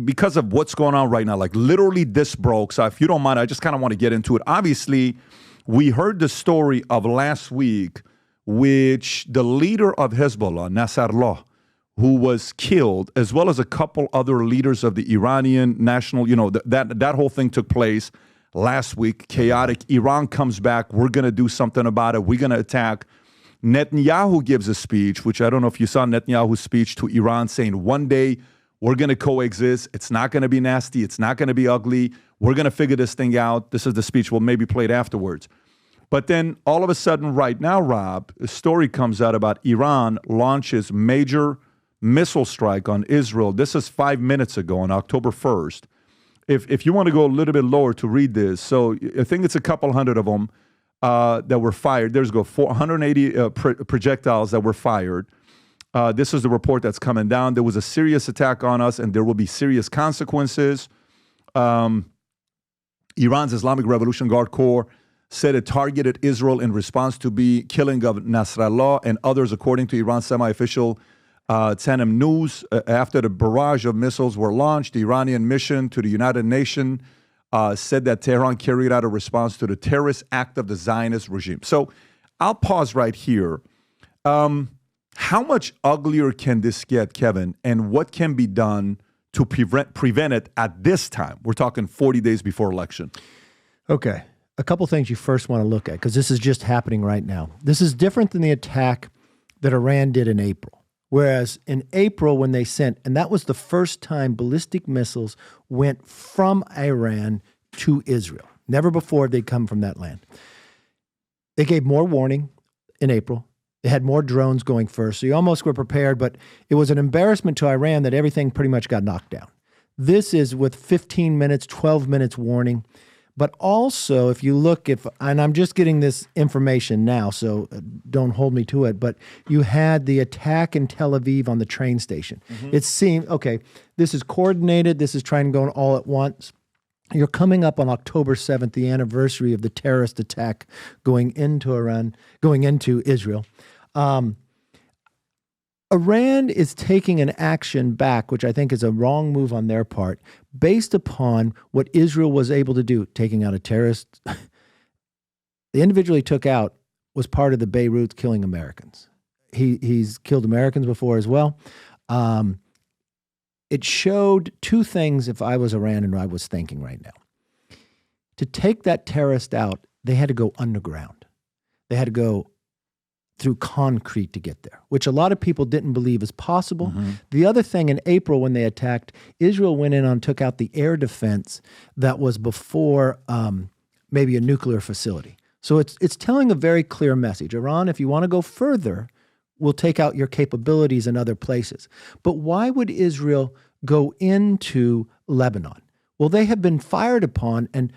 because of what's going on right now, like literally this broke. So if you don't mind, I just kind of want to get into it. Obviously, we heard the story of last week, which the leader of Hezbollah, Nasrallah, who was killed, as well as a couple other leaders of the Iranian national, that whole thing took place last week, chaotic. Iran comes back. We're going to do something about it. We're going to attack. Netanyahu gives a speech, which I don't know if you saw Netanyahu's speech to Iran, saying one day we're going to coexist. It's not going to be nasty. It's not going to be ugly. We're going to figure this thing out. This is the speech we'll maybe play it afterwards. But then all of a sudden right now, Rob, a story comes out about Iran launches major missile strike on Israel. This is 5 minutes ago on October 1st. If you want to go a little bit lower to read this, so I think it's a couple hundred of them that were fired. There's 480 projectiles that were fired. This is the report that's coming down. There was a serious attack on us, and there will be serious consequences. Iran's Islamic Revolution Guard Corps said it targeted Israel in response to the killing of Nasrallah and others, according to Iran's semi-official Tanim News. After the barrage of missiles were launched, the Iranian mission to the United Nations said that Tehran carried out a response to the terrorist act of the Zionist regime. So I'll pause right here. How much uglier can this get, Kevin, and what can be done to prevent it at this time? We're talking 40 days before election. Okay. A couple things you first want to look at, because this is just happening right now. This is different than the attack that Iran did in April. Whereas in April, when they sent, and that was the first time ballistic missiles went from Iran to Israel. Never before they'd come from that land. They gave more warning in April. They had more drones going first. So you almost were prepared, but it was an embarrassment to Iran that everything pretty much got knocked down. This is with 15 minutes, 12 minutes warning. But also, if you look, and I'm just getting this information now, so don't hold me to it, but you had the attack in Tel Aviv on the train station. Mm-hmm. It seemed, okay, this is coordinated, this is trying to go all at once. You're coming up on October 7th, the anniversary of the terrorist attack going into Iran, going into Israel. Iran is taking an action back, which I think is a wrong move on their part, based upon what Israel was able to do, taking out a terrorist. The individual he took out was part of the Beirut killing Americans. He's killed Americans before as well. It showed two things if I was Iran and I was thinking right now. To take that terrorist out, they had to go underground. They had to go through concrete to get there, which a lot of people didn't believe is possible. Mm-hmm. The other thing, in April when they attacked, Israel went in and took out the air defense that was before maybe a nuclear facility. So it's telling a very clear message. Iran, if you want to go further, will take out your capabilities in other places. But why would Israel go into Lebanon? Well, they have been fired upon, and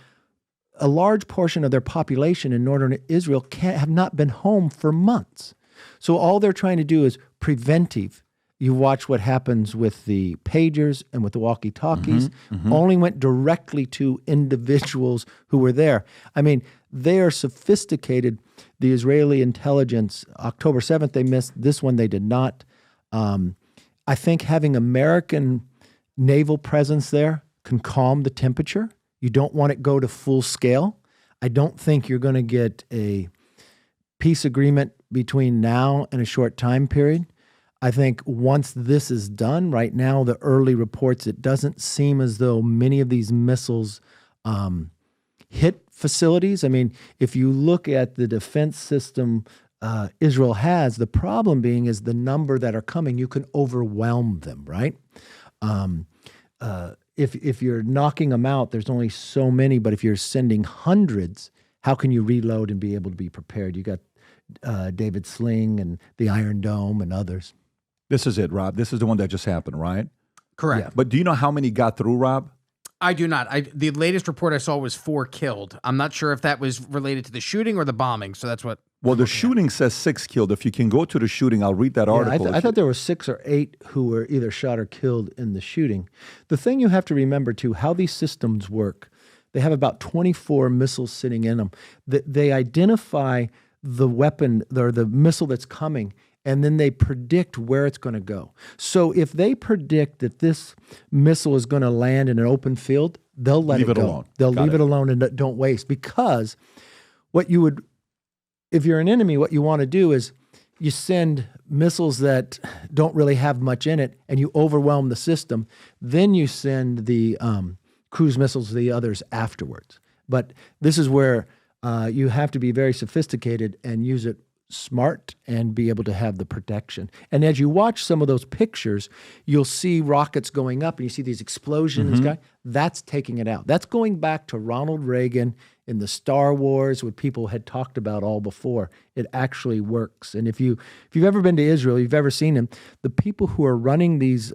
a large portion of their population in northern Israel have not been home for months. So all they're trying to do is preventive. You watch what happens with the pagers and with the walkie-talkies. Mm-hmm, mm-hmm. Only went directly to individuals who were there. I mean, they are sophisticated. The Israeli intelligence, October 7th, they missed. This one, they did not. I think having American naval presence there can calm the temperature. You don't want it go to full scale. I don't think you're going to get a peace agreement between now and a short time period. I think once this is done, right now, the early reports, it doesn't seem as though many of these missiles hit facilities. I mean, if you look at the defense system Israel has, the problem being is the number that are coming, you can overwhelm them, right? If you're knocking them out, there's only so many, but if you're sending hundreds, how can you reload and be able to be prepared? You got David Sling and the Iron Dome and others. This is it, Rob. This is the one that just happened, right? Correct. Yeah. But do you know how many got through, Rob? I do not. The latest report I saw was 4 killed. I'm not sure if that was related to the shooting or the bombing, so that's what... Well, the shooting says 6 killed. If you can go to the shooting, I'll read that article. I thought there were 6 or 8 who were either shot or killed in the shooting. The thing you have to remember, too, how these systems work, they have about 24 missiles sitting in them. They identify the weapon or the missile that's coming, and then they predict where it's going to go. So if they predict that this missile is going to land in an open field, they'll let it go. Alone. They'll leave it alone and don't waste. Because if you're an enemy, what you want to do is you send missiles that don't really have much in it, and you overwhelm the system. Then you send the cruise missiles to the others afterwards. But this is where you have to be very sophisticated and use it smart and be able to have the protection. And as you watch some of those pictures, you'll see rockets going up and you see these explosions. That's taking it out. That's going back to Ronald Reagan in the Star Wars, what people had talked about all before. It actually works. And if you've ever been to Israel, you've ever seen them, the people who are running these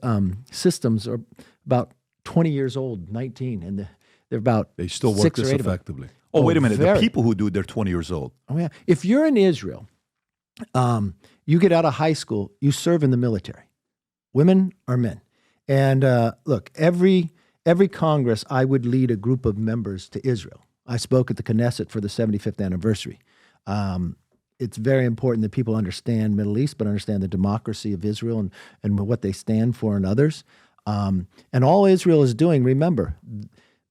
systems are about 20 years old, 19, and they're about They still work 6 or this 8 of them. effectively. Oh, wait a minute. very. The people who do it, they're 20 years old. Oh, yeah. If you're in Israel, you get out of high school, you serve in the military, women or men. And look, every Congress, I would lead a group of members to Israel. I spoke at the Knesset for the 75th anniversary. It's very important that people understand Middle East, but understand the democracy of Israel and what they stand for and others. And all Israel is doing, remember,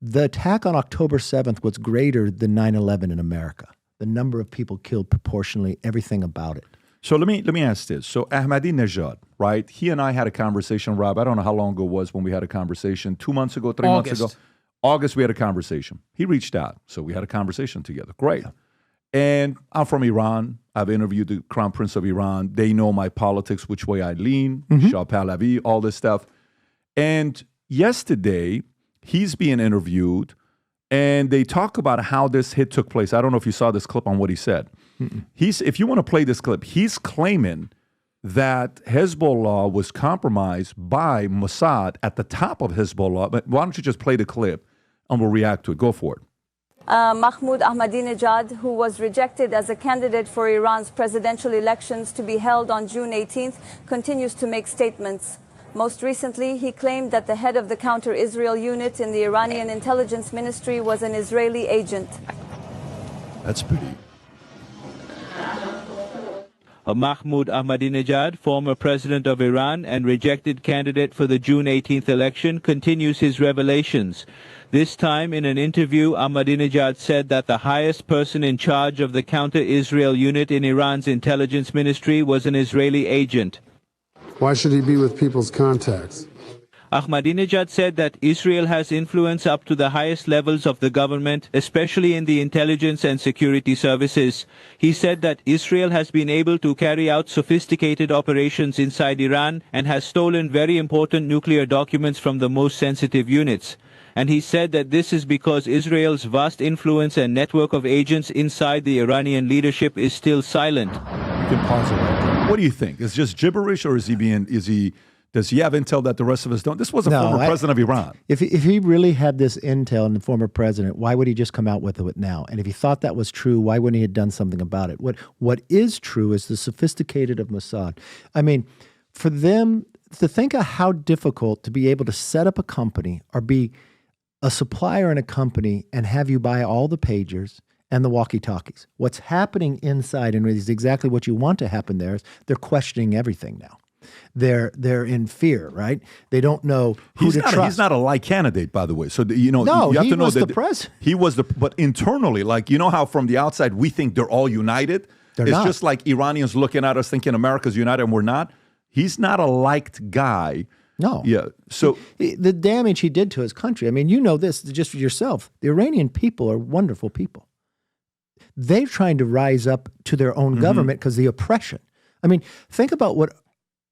the attack on October 7th was greater than 9/11 in America. The number of people killed proportionally, everything about it. So let me ask this. So Ahmadinejad, right? He and I had a conversation, Rob. I don't know how long ago it was when we had a conversation. 2 months ago, 3 months ago. August, we had a conversation. He reached out. So we had a conversation together. Great. And I'm from Iran. I've interviewed the Crown Prince of Iran. They know my politics, which way I lean, Shah Pahlavi, all this stuff. And yesterday, he's being interviewed, and they talk about how this hit took place. I don't know if you saw this clip on what he said. If you want to play this clip, he's claiming that Hezbollah was compromised by Mossad at the top of Hezbollah. But why don't you just play the clip and we'll react to it. Go for it. Mahmoud Ahmadinejad, who was rejected as a candidate for Iran's presidential elections to be held on June 18th, continues to make statements. Most recently, he claimed that the head of the counter-Israel unit in the Iranian intelligence ministry was an Israeli agent. That's pretty. Mahmoud Ahmadinejad, former president of Iran and rejected candidate for the June 18th election, continues his revelations. This time, in an interview, Ahmadinejad said that the highest person in charge of the counter-Israel unit in Iran's intelligence ministry was an Israeli agent. Why should he be with people's contacts? Ahmadinejad said that Israel has influence up to the highest levels of the government, especially in the intelligence and security services. He said that Israel has been able to carry out sophisticated operations inside Iran and has stolen very important nuclear documents from the most sensitive units. And he said that this is because Israel's vast influence and network of agents inside the Iranian leadership is still silent. You can pause it right there. What do you think? Is it just gibberish, or does he have intel that the rest of us don't? This was a former president of Iran. If he really had this intel and the former president, why would he just come out with it now? And if he thought that was true, why wouldn't he have done something about it? What is true is the sophisticated of Mossad. I mean, for them to think of how difficult to be able to set up a company or be a supplier in a company and have you buy all the pagers and the walkie-talkies. What's happening inside, and is exactly what you want to happen there, is they're questioning everything now. They're in fear, right? They don't know who to trust. He's not a light candidate, by the way. So you have to know that the president. He was but internally, like, you know how from the outside we think they're all united. It's not. Just like Iranians looking at us thinking America's united and we're not. He's not a liked guy. No. Yeah. So the damage he did to his country. I mean, you know this just for yourself. The Iranian people are wonderful people. They're trying to rise up to their own government because the oppression. I mean, think about what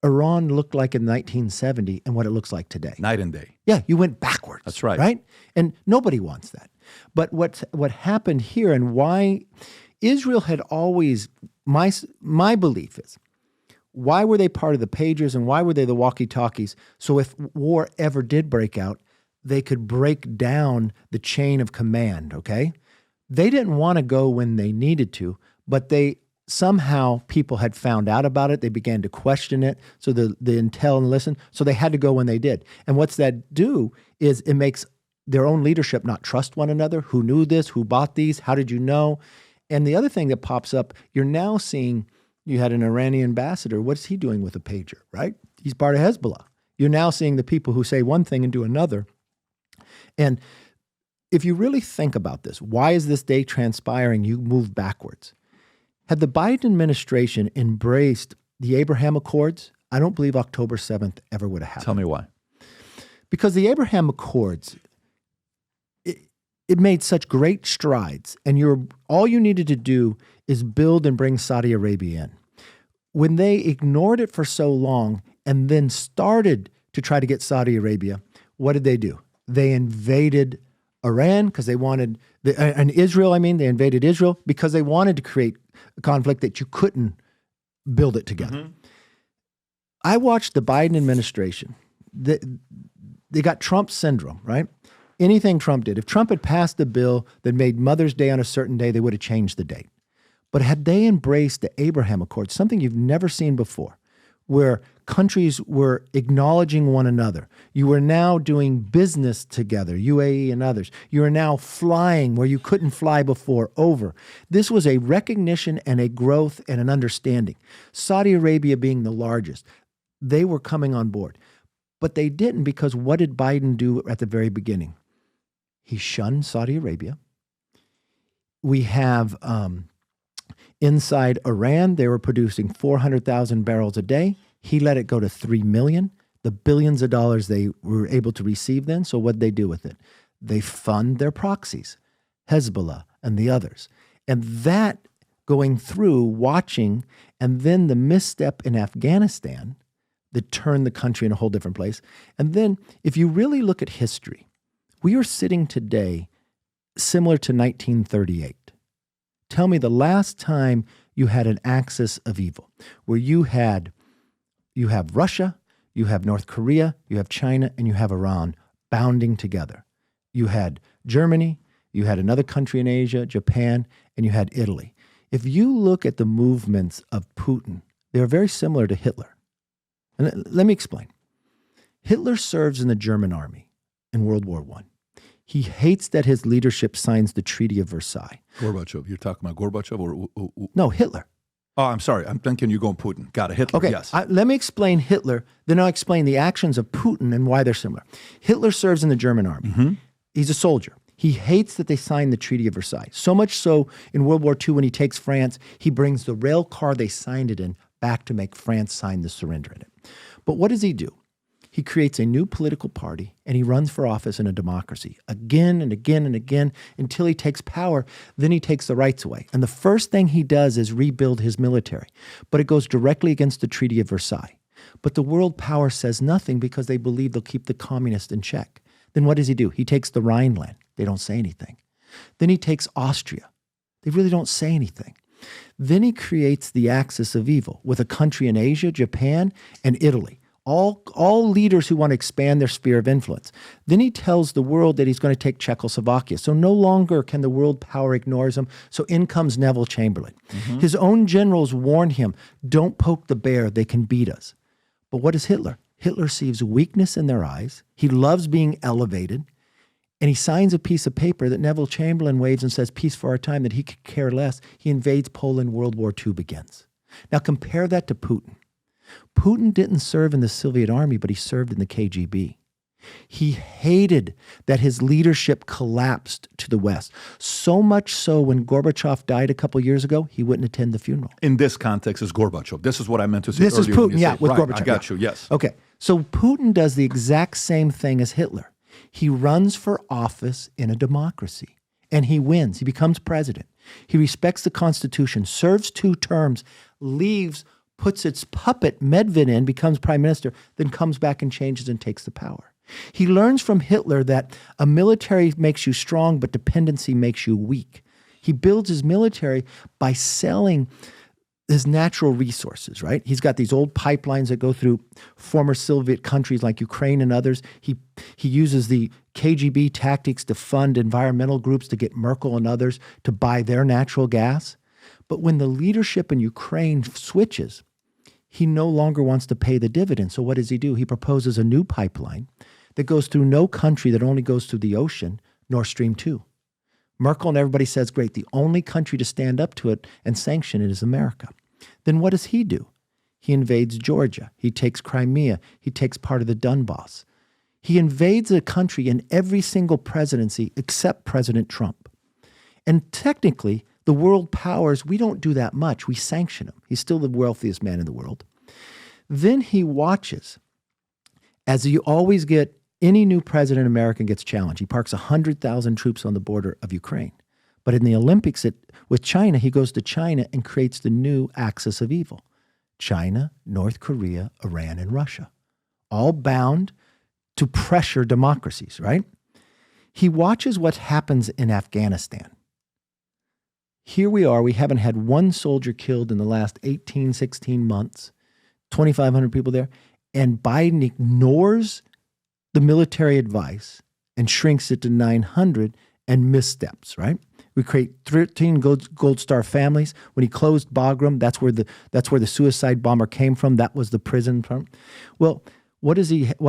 Iran looked like in 1970 and what it looks like today. Night and day. Yeah, you went backwards. That's right. Right? And nobody wants that. But what happened here and why Israel had always, my belief is, why were they part of the pagers and why were they the walkie-talkies? So if war ever did break out, they could break down the chain of command, okay? They didn't want to go when they needed to, but somehow people had found out about it. They began to question it. So the intel and listen. So they had to go when they did. And what's that do is it makes their own leadership not trust one another. Who knew this? Who bought these? How did you know? And the other thing that pops up, you're now seeing You had an Iranian ambassador. What's he doing with a pager, right? He's part of Hezbollah. You're now seeing the people who say one thing and do another. And if you really think about this, why is this day transpiring? You move backwards. Had the Biden administration embraced the Abraham Accords, I don't believe October 7th ever would have happened. Tell me why. Because the Abraham Accords, it made such great strides, and all you needed to do is build and bring Saudi Arabia in. When they ignored it for so long and then started to try to get Saudi Arabia, what did they do? They invaded Iran because they wanted, and Israel, they invaded Israel because they wanted to create a conflict that you couldn't build it together. Mm-hmm. I watched the Biden administration. They got Trump syndrome, right? Anything Trump did. If Trump had passed a bill that made Mother's Day on a certain day, they would have changed the date. But had they embraced the Abraham Accords, something you've never seen before, where countries were acknowledging one another. You were now doing business together, UAE and others. You are now flying where you couldn't fly before, over. This was a recognition and a growth and an understanding. Saudi Arabia being the largest, they were coming on board. But they didn't, because what did Biden do at the very beginning? He shunned Saudi Arabia. We have inside Iran, they were producing 400,000 barrels a day. He let it go to 3 million. The billions of dollars they were able to receive then. So what did they do with it? They fund their proxies, Hezbollah and the others. And that going through, watching, and then the misstep in Afghanistan that turned the country in a whole different place. And then if you really look at history, we are sitting today similar to 1938. Tell me the last time you had an axis of evil where you have Russia, you have North Korea, you have China, and you have Iran bounding together. You had Germany, you had another country in Asia, Japan, and you had Italy. If you look at the movements of Putin, they are very similar to Hitler. And let me explain. Hitler serves in the German army in World War I. He hates that his leadership signs the Treaty of Versailles. Gorbachev. You're talking about Gorbachev or? No, Hitler. Oh, I'm sorry. I'm thinking you're going Putin. Got it. Hitler, okay, yes. Let me explain Hitler, then I'll explain the actions of Putin and why they're similar. Hitler serves in the German army. Mm-hmm. He's a soldier. He hates that they signed the Treaty of Versailles. So much so in World War II when he takes France, he brings the rail car they signed it in back to make France sign the surrender in it. But what does he do? He creates a new political party and he runs for office in a democracy again and again and again until he takes power. Then he takes the rights away. And the first thing he does is rebuild his military. But it goes directly against the Treaty of Versailles. But the world power says nothing because they believe they'll keep the communists in check. Then what does he do? He takes the Rhineland. They don't say anything. Then he takes Austria. They really don't say anything. Then he creates the axis of evil with a country in Asia, Japan, and Italy. All leaders who want to expand their sphere of influence. Then he tells the world that he's going to take Czechoslovakia. So no longer can the world power ignore him. So in comes Neville Chamberlain. Mm-hmm. His own generals warn him, don't poke the bear, they can beat us. But what is Hitler? Hitler sees weakness in their eyes. He loves being elevated. And he signs a piece of paper that Neville Chamberlain waves and says, peace for our time, that he could care less. He invades Poland, World War II begins. Now compare that to Putin. Putin didn't serve in the Soviet army, but he served in the KGB. He hated that his leadership collapsed to the West. So much so when Gorbachev died a couple years ago, he wouldn't attend the funeral. In this context is Gorbachev. This is what I meant to say earlier. This is Putin, yeah, with right, Gorbachev. I got you, yes. Okay, so Putin does the exact same thing as Hitler. He runs for office in a democracy, and he wins. He becomes president. He respects the Constitution, serves 2 terms, leaves, puts its puppet Medved in, becomes prime minister, then comes back and changes and takes the power. He learns from Hitler that a military makes you strong, but dependency makes you weak. He builds his military by selling his natural resources, right? He's got these old pipelines that go through former Soviet countries like Ukraine and others. He uses the KGB tactics to fund environmental groups to get Merkel and others to buy their natural gas. But when the leadership in Ukraine switches, he no longer wants to pay the dividend. So what does he do? He proposes a new pipeline that goes through no country, that only goes through the ocean, Nord Stream 2. Merkel and everybody says, great, the only country to stand up to it and sanction it is America. Then what does he do? He invades Georgia. He takes Crimea. He takes part of the Donbass. He invades a country in every single presidency except President Trump. And technically, the world powers, we don't do that much. We sanction him. He's still the wealthiest man in the world. Then he watches, as you always get, any new president in America gets challenged. He parks 100,000 troops on the border of Ukraine. But in the Olympics with China, he goes to China and creates the new axis of evil. China, North Korea, Iran, and Russia, all bound to pressure democracies, right? He watches what happens in Afghanistan. Here we are, we haven't had one soldier killed in the last 18, 16 months, 2,500 people there, and Biden ignores the military advice and shrinks it to 900 and missteps, right? We create 13 Gold Star families. When he closed Bagram, that's where the suicide bomber came from. That was the prison from. Well, what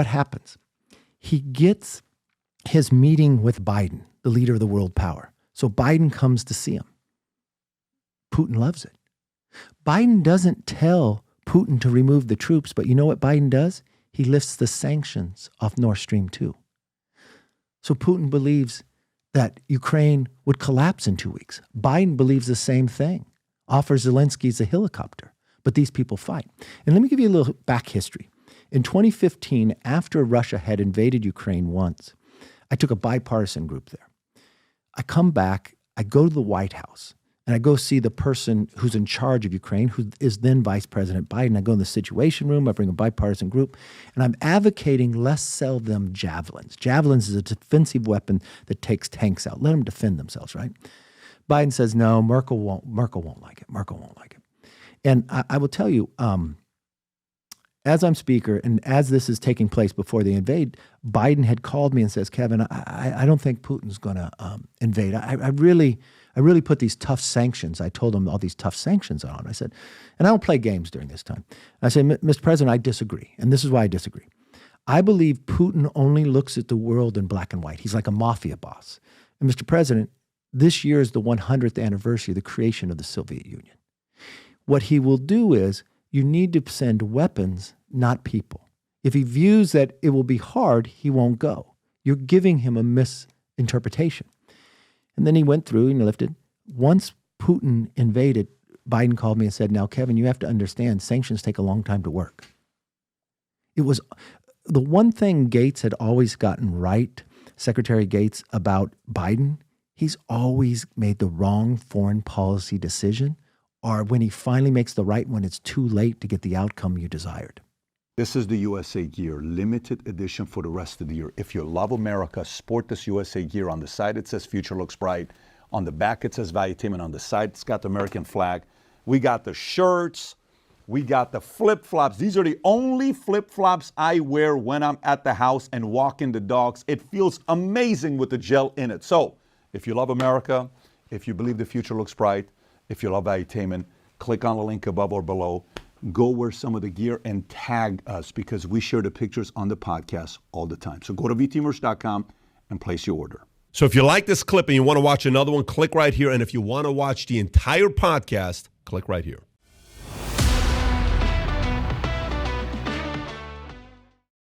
happens? He gets his meeting with Biden, the leader of the world power. So Biden comes to see him. Putin loves it. Biden doesn't tell Putin to remove the troops, but you know what Biden does? He lifts the sanctions off Nord Stream 2. So Putin believes that Ukraine would collapse in 2 weeks. Biden believes the same thing, offers Zelensky's a helicopter, but these people fight. And let me give you a little back history. In 2015, after Russia had invaded Ukraine once, I took a bipartisan group there. I come back, I go to the White House, and I go see the person who's in charge of Ukraine, who is then Vice President Biden. I go in the Situation Room, I bring a bipartisan group, and I'm advocating let's sell them javelins. Javelins is a defensive weapon that takes tanks out. Let them defend themselves, right? Biden says, no, Merkel won't like it. Merkel won't like it. And I will tell you, as I'm speaker and as this is taking place before they invade, Biden had called me and says, Kevin, I don't think Putin's going to invade. I really put these tough sanctions. I told him all these tough sanctions on. I said, and I don't play games during this time. I said, Mr. President, I disagree. And this is why I disagree. I believe Putin only looks at the world in black and white. He's like a mafia boss. And Mr. President, this year is the 100th anniversary of the creation of the Soviet Union. What he will do is you need to send weapons, not people. If he views that it will be hard, he won't go. You're giving him a misinterpretation. And then he went through and lifted. Once Putin invaded, Biden called me and said, now, Kevin, you have to understand, sanctions take a long time to work. It was the one thing Gates had always gotten right, Secretary Gates, about Biden. He's always made the wrong foreign policy decision, or when he finally makes the right one, it's too late to get the outcome you desired. This is the USA gear, limited edition for the rest of the year. If you love America, sport this USA gear. On the side, it says Future Looks Bright. On the back, it says Valuetainment. On the side, it's got the American flag. We got the shirts. We got the flip-flops. These are the only flip-flops I wear when I'm at the house and walking the dogs. It feels amazing with the gel in it. So if you love America, if you believe the future looks bright, if you love Valuetainment, click on the link above or below. Go wear some of the gear and tag us because we share the pictures on the podcast all the time. So go to vtmerch.com and place your order. So if you like this clip and you want to watch another one, click right here. And if you want to watch the entire podcast, click right here.